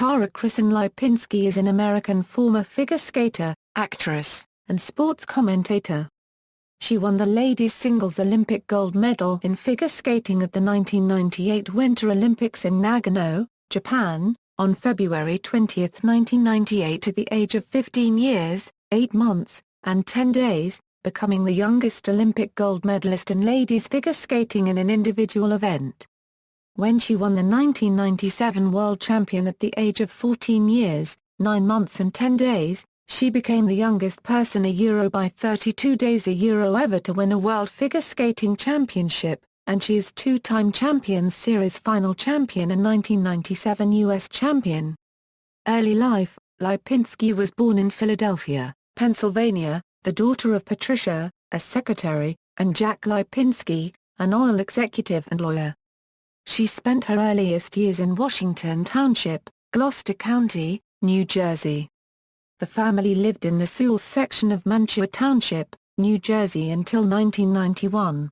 Tara Kristen Lipinski is an American former figure skater, actress, and sports commentator. She won the ladies' singles Olympic gold medal in figure skating at the 1998 Winter Olympics in Nagano, Japan, on February 20, 1998 at the age of 15 years, 8 months, and 10 days, becoming the youngest Olympic gold medalist in ladies figure skating in an individual event. When she won the 1997 World Champion at the age of 14 years, 9 months and 10 days, she became the youngest person by 32 days ever to win a World Figure Skating Championship, and she is two-time Champions Series final champion and 1997 U.S. champion. Early life: Lipinski was born in Philadelphia, Pennsylvania, the daughter of Patricia, a secretary, and Jack Lipinski, an oil executive and lawyer. She spent her earliest years in Washington Township, Gloucester County, New Jersey. The family lived in the Sewell section of Mantua Township, New Jersey until 1991.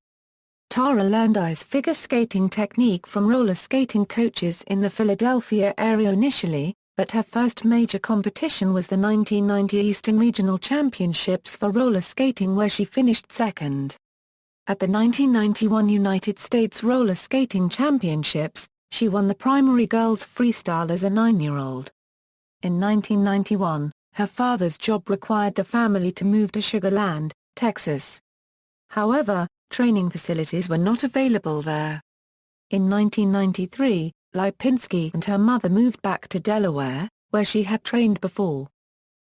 Tara learned ice figure skating technique from roller skating coaches in the Philadelphia area initially, but her first major competition was the 1990 Eastern Regional Championships for roller skating, where she finished second. At the 1991 United States Roller Skating Championships, she won the primary girls freestyle as a 9-year-old. In 1991, her father's job required the family to move to Sugar Land, Texas. However, training facilities were not available there. In 1993, Lipinski and her mother moved back to Delaware, where she had trained before.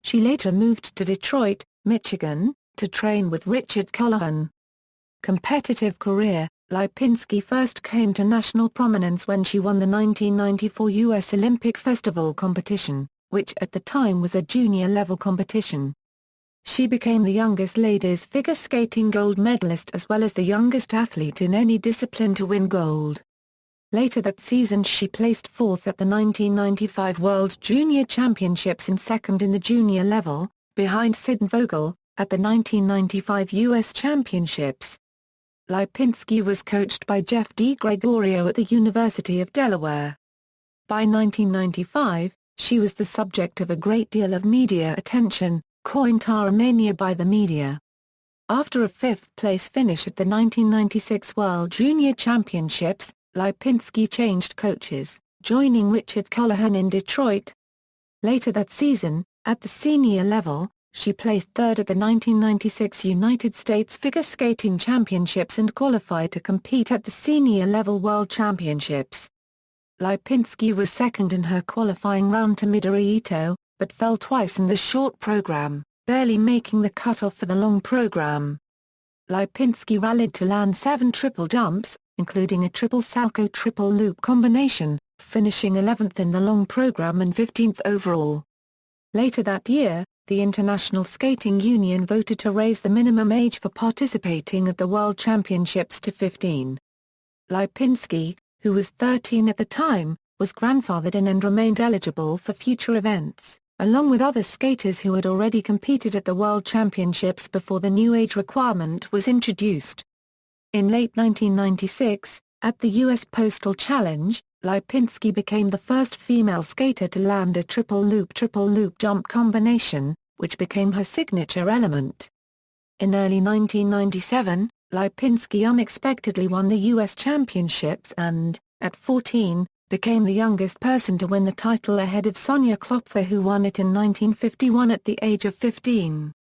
She later moved to Detroit, Michigan, to train with Richard Colohan. Competitive career: Lipinski first came to national prominence when she won the 1994 U.S. Olympic Festival competition, which at the time was a junior-level competition. She became the youngest ladies figure skating gold medalist as well as the youngest athlete in any discipline to win gold. Later that season she placed fourth at the 1995 World Junior Championships and second in the junior level, behind Sid Vogel, at the 1995 U.S. Championships. Lipinski was coached by Jeff DiGregorio at the University of Delaware. By 1995, she was the subject of a great deal of media attention, coined Tara Mania by the media. After a fifth-place finish at the 1996 World Junior Championships, Lipinski changed coaches, joining Richard Colohan in Detroit. Later that season, at the senior level, she placed third at the 1996 United States Figure Skating Championships and qualified to compete at the senior-level World Championships. Lipinski was second in her qualifying round to Midori Ito, but fell twice in the short program, barely making the cutoff for the long program. Lipinski rallied to land 7 triple jumps, including a triple salcho triple loop combination, finishing 11th in the long program and 15th overall. Later that year, the International Skating Union voted to raise the minimum age for participating at the World Championships to 15. Lipinski, who was 13 at the time, was grandfathered in and remained eligible for future events, along with other skaters who had already competed at the World Championships before the new age requirement was introduced. In late 1996, at the U.S. Postal Challenge, Lipinski became the first female skater to land a triple loop jump combination, which became her signature element. In early 1997, Lipinski unexpectedly won the U.S. Championships and, at 14, became the youngest person to win the title ahead of Sonia Klopfer, who won it in 1951 at the age of 15.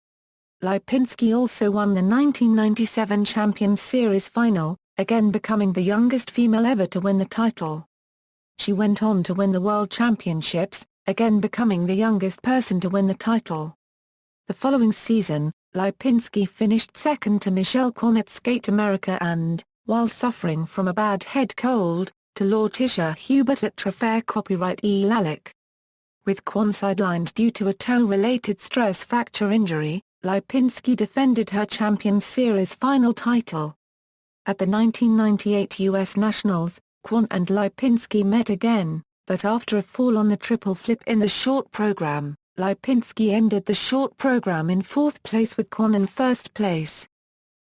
Lipinski also won the 1997 Champions Series final, again becoming the youngest female ever to win the title. She went on to win the World Championships, again becoming the youngest person to win the title. The following season, Lipinski finished second to Michelle Kwon at Skate America and, while suffering from a bad head cold, to Letitia Hubert at Trafair Copyright E. Lalick. With Kwon sidelined due to a toe-related stress fracture injury, Lipinski defended her Champions Series final title. At the 1998 U.S. Nationals, Kwon and Lipinski met again, but after a fall on the triple flip in the short program, Lipinski ended the short program in 4th place with Kwon in 1st place.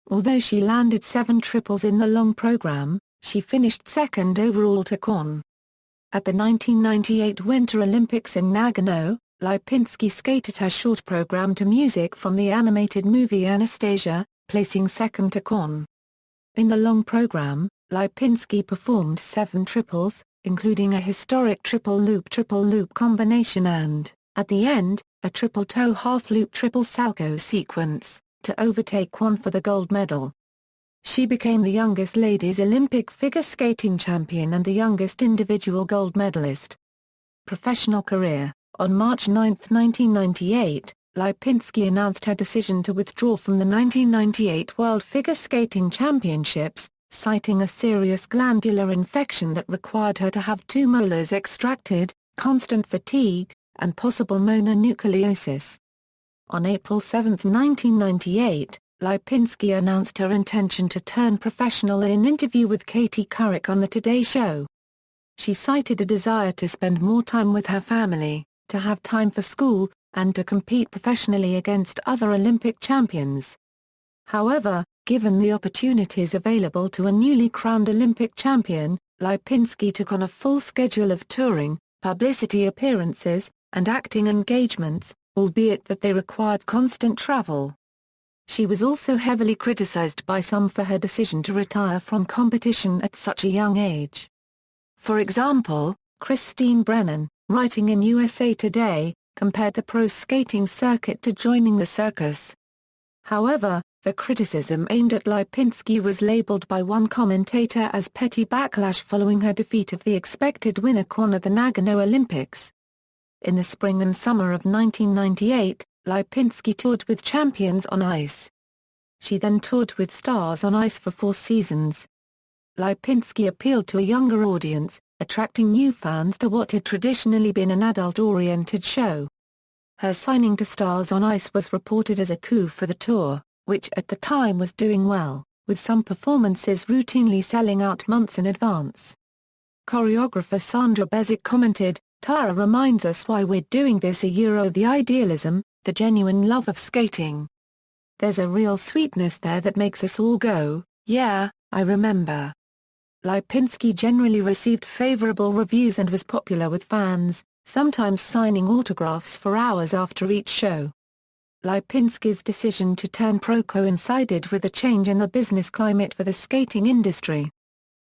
Although she landed 7 triples in the long program, she finished second overall to Kwon. At the 1998 Winter Olympics in Nagano, Lipinski skated her short program to music from the animated movie Anastasia, placing second to Kwon. In the long program, Lipinski performed 7 triples, including a historic triple loop combination and, at the end, a triple toe half loop triple salchow sequence, to overtake Kwon for the gold medal. She became the youngest ladies Olympic figure skating champion and the youngest individual gold medalist. Professional career. On March 9, 1998, Lipinski announced her decision to withdraw from the 1998 World Figure Skating Championships, citing a serious glandular infection that required her to have 2 molars extracted, constant fatigue, and possible mononucleosis. On April 7, 1998, Lipinski announced her intention to turn professional in an interview with Katie Couric on The Today Show. She cited a desire to spend more time with her family, to have time for school, and to compete professionally against other Olympic champions. However, given the opportunities available to a newly crowned Olympic champion, Lipinski took on a full schedule of touring, publicity appearances, and acting engagements, albeit that they required constant travel. She was also heavily criticized by some for her decision to retire from competition at such a young age. For example, Christine Brennan, writing in USA Today, compared the pro skating circuit to joining the circus. However, the criticism aimed at Lipinski was labeled by one commentator as petty backlash following her defeat of the expected winner Kwon at the Nagano Olympics. In the spring and summer of 1998, Lipinski toured with Champions on Ice. She then toured with Stars on Ice for 4 seasons. Lipinski appealed to a younger audience, attracting new fans to what had traditionally been an adult-oriented show. Her signing to Stars on Ice was reported as a coup for the tour, which at the time was doing well, with some performances routinely selling out months in advance. Choreographer Sandra Bezic commented, "Tara reminds us why we're doing this, the idealism, the genuine love of skating. There's a real sweetness there that makes us all go, yeah, I remember." Lipinski generally received favorable reviews and was popular with fans, sometimes signing autographs for hours after each show. Lipinski's decision to turn pro coincided with a change in the business climate for the skating industry.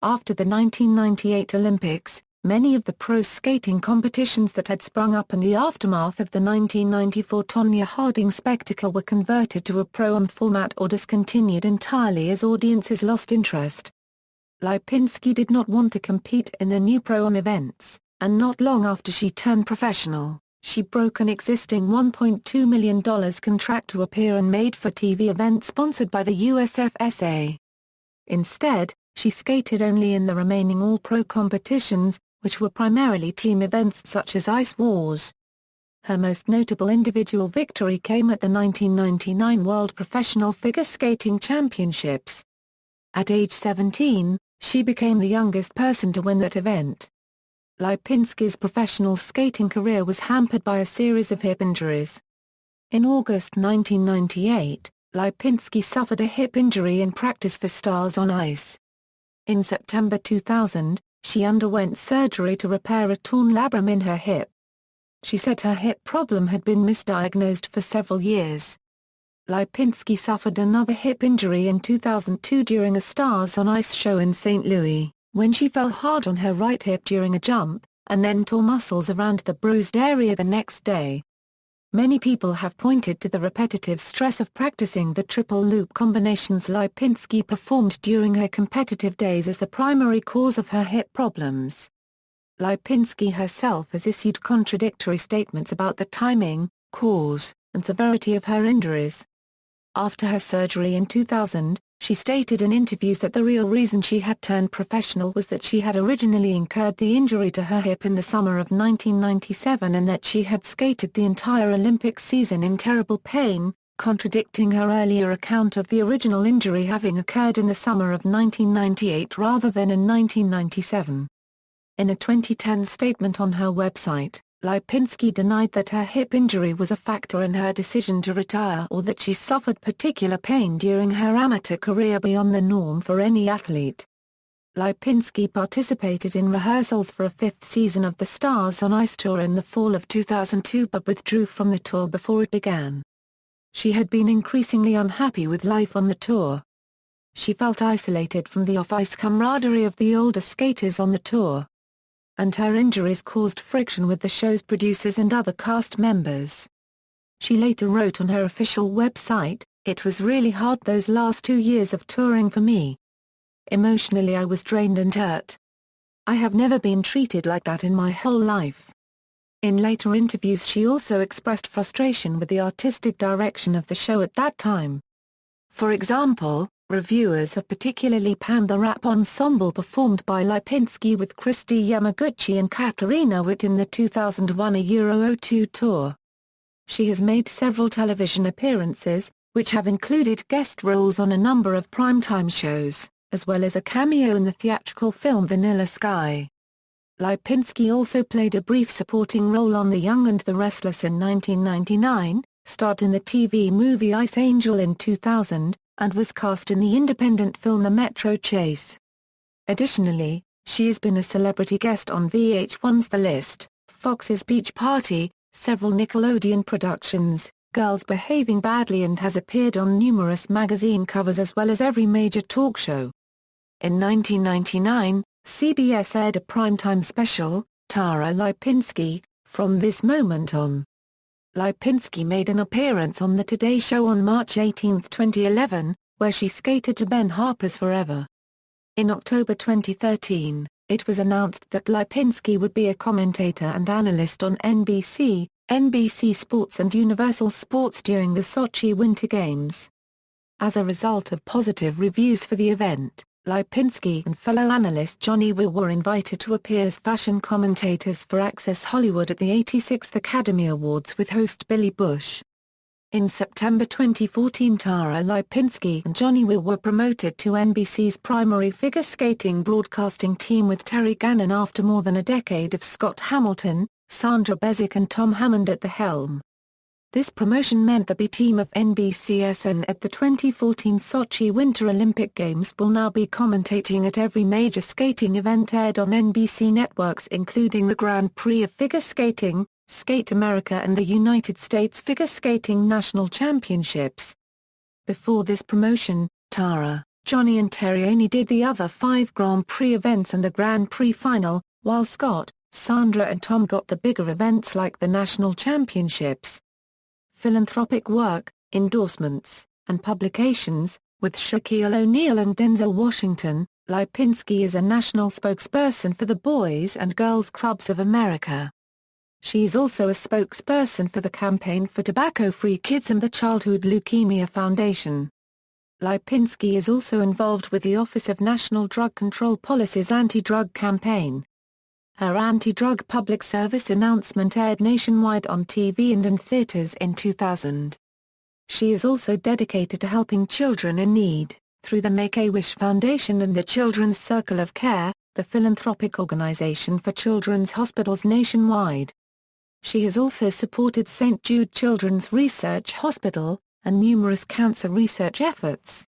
After the 1998 Olympics, many of the pro skating competitions that had sprung up in the aftermath of the 1994 Tonya Harding spectacle were converted to a pro-am format or discontinued entirely as audiences lost interest. Lipinski did not want to compete in the new pro-am events, and not long after she turned professional, she broke an existing $1.2 million contract to appear in made-for-TV events sponsored by the USFSA. Instead, she skated only in the remaining all-pro competitions, which were primarily team events such as Ice Wars. Her most notable individual victory came at the 1999 World Professional Figure Skating Championships. At age 17, she became the youngest person to win that event. Lipinski's professional skating career was hampered by a series of hip injuries. In August 1998, Lipinski suffered a hip injury in practice for Stars on Ice. In September 2000, she underwent surgery to repair a torn labrum in her hip. She said her hip problem had been misdiagnosed for several years. Lipinski suffered another hip injury in 2002 during a Stars on Ice show in St. Louis, when she fell hard on her right hip during a jump, and then tore muscles around the bruised area the next day. Many people have pointed to the repetitive stress of practicing the triple loop combinations Lipinski performed during her competitive days as the primary cause of her hip problems. Lipinski herself has issued contradictory statements about the timing, cause, and severity of her injuries. After her surgery in 2000, she stated in interviews that the real reason she had turned professional was that she had originally incurred the injury to her hip in the summer of 1997 and that she had skated the entire Olympic season in terrible pain, contradicting her earlier account of the original injury having occurred in the summer of 1998 rather than in 1997. In a 2010 statement on her website, Lipinski denied that her hip injury was a factor in her decision to retire or that she suffered particular pain during her amateur career beyond the norm for any athlete. Lipinski participated in rehearsals for a fifth season of the Stars on Ice tour in the fall of 2002 but withdrew from the tour before it began. She had been increasingly unhappy with life on the tour. She felt isolated from the off-ice camaraderie of the older skaters on the tour. And her injuries caused friction with the show's producers and other cast members. She later wrote on her official website, "It was really hard those last 2 years of touring for me. Emotionally I was drained and hurt. I have never been treated like that in my whole life." In later interviews she also expressed frustration with the artistic direction of the show at that time. For example, reviewers have particularly panned the rap ensemble performed by Lipinski with Christy Yamaguchi and Katarina Witt in the 2001 Euro 02 tour. She has made several television appearances, which have included guest roles on a number of primetime shows, as well as a cameo in the theatrical film Vanilla Sky. Lipinski also played a brief supporting role on The Young and the Restless in 1999, starred in the TV movie Ice Angel in 2000, and was cast in the independent film The Metro Chase. Additionally, she has been a celebrity guest on VH1's The List, Fox's Beach Party, several Nickelodeon productions, Girls Behaving Badly, and has appeared on numerous magazine covers as well as every major talk show. In 1999, CBS aired a primetime special, Tara Lipinski, From This Moment On. Lipinski made an appearance on The Today Show on March 18, 2011, where she skated to Ben Harper's Forever. In October 2013, it was announced that Lipinski would be a commentator and analyst on NBC, NBC Sports and Universal Sports during the Sochi Winter Games. As a result of positive reviews for the event, Lipinski and fellow analyst Johnny Weir were invited to appear as fashion commentators for Access Hollywood at the 86th Academy Awards with host Billy Bush. In September 2014, Tara Lipinski and Johnny Weir were promoted to NBC's primary figure skating broadcasting team with Terry Gannon after more than a decade of Scott Hamilton, Sandra Bezic and Tom Hammond at the helm. This promotion meant the B-team of NBCSN at the 2014 Sochi Winter Olympic Games will now be commentating at every major skating event aired on NBC networks including the Grand Prix of Figure Skating, Skate America and the United States Figure Skating National Championships. Before this promotion, Tara, Johnny and Terry only did the other 5 Grand Prix events and the Grand Prix final, while Scott, Sandra and Tom got the bigger events like the National Championships. Philanthropic work, endorsements, and publications. With Shaquille O'Neal and Denzel Washington, Lipinski is a national spokesperson for the Boys and Girls Clubs of America. She is also a spokesperson for the Campaign for Tobacco-Free Kids and the Childhood Leukemia Foundation. Lipinski is also involved with the Office of National Drug Control Policy's anti-drug campaign. Her anti-drug public service announcement aired nationwide on TV and in theaters in 2000. She is also dedicated to helping children in need, through the Make-A-Wish Foundation and the Children's Circle of Care, the philanthropic organization for children's hospitals nationwide. She has also supported St. Jude Children's Research Hospital, and numerous cancer research efforts.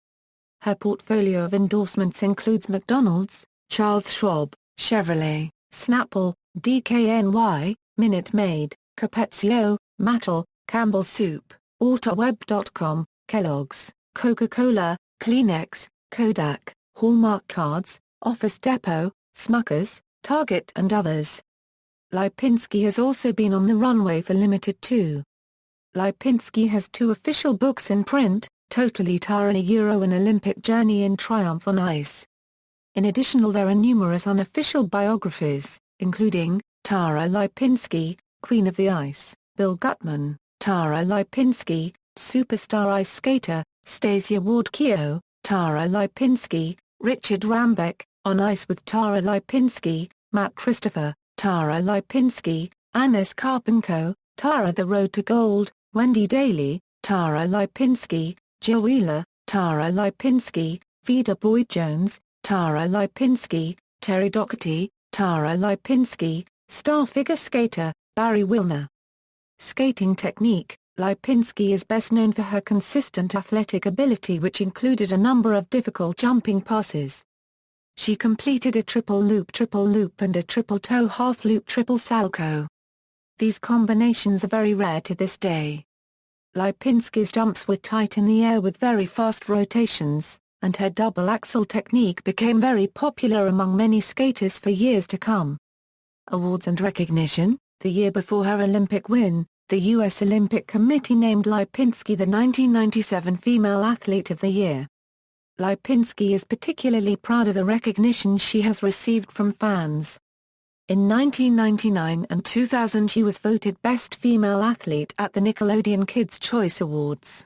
Her portfolio of endorsements includes McDonald's, Charles Schwab, Chevrolet, Snapple, DKNY, Minute Maid, Capezio, Mattel, Campbell's Soup, AutoWeb.com, Kellogg's, Coca-Cola, Kleenex, Kodak, Hallmark Cards, Office Depot, Smuckers, Target and others. Lipinski has also been on the runway for Limited too. Lipinski has 2 official books in print, Totally Tara and an Olympic Journey in Triumph on Ice. In addition there are numerous unofficial biographies, including, Tara Lipinski, Queen of the Ice, Bill Gutman, Tara Lipinski, Superstar Ice Skater, Stasia Ward-Keough, Tara Lipinski, Richard Rambeck, On Ice with Tara Lipinski, Matt Christopher, Tara Lipinski, Anis Karpenko, Tara The Road to Gold, Wendy Daly, Tara Lipinski, Jill Wheeler, Tara Lipinski, Vida Boyd-Jones, Tara Lipinski, Terry Doherty, Tara Lipinski, star figure skater, Barry Wilner. Skating technique. Lipinski is best known for her consistent athletic ability which included a number of difficult jumping passes. She completed a triple loop and a triple toe half loop triple salchow. These combinations are very rare to this day. Lipinski's jumps were tight in the air with very fast rotations, and her double axel technique became very popular among many skaters for years to come. Awards and recognition. The year before her Olympic win, the U.S. Olympic Committee named Lipinski the 1997 Female Athlete of the Year. Lipinski is particularly proud of the recognition she has received from fans. In 1999 and 2000 she was voted Best Female Athlete at the Nickelodeon Kids' Choice Awards.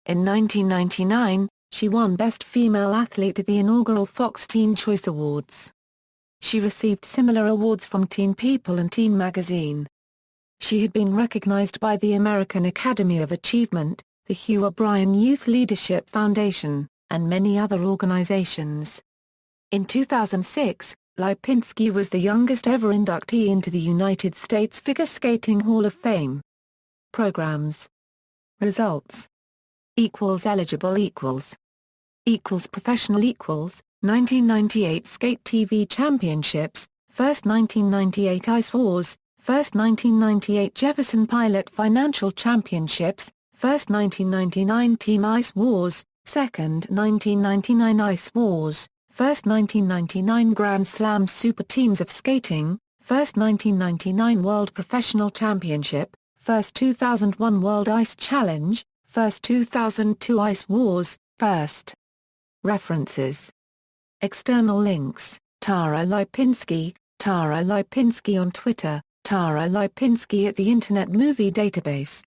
In 1999, she won Best Female Athlete at the inaugural Fox Teen Choice Awards. She received similar awards from Teen People and Teen Magazine. She had been recognized by the American Academy of Achievement, the Hugh O'Brien Youth Leadership Foundation, and many other organizations. In 2006, Lipinski was the youngest ever inductee into the United States Figure Skating Hall of Fame. Programs. Results. Eligible professional 1998 Skate TV Championships, first 1998 Ice Wars, first 1998 Jefferson Pilot Financial Championships, first 1999 Team Ice Wars, second 1999 Ice Wars, first 1999 Grand Slam Super Teams of Skating, first 1999 World Professional Championship, first 2001 World Ice Challenge, first 2002 Ice Wars, first. References. External links: Tara Lipinski on Twitter, Tara Lipinski at the Internet Movie Database.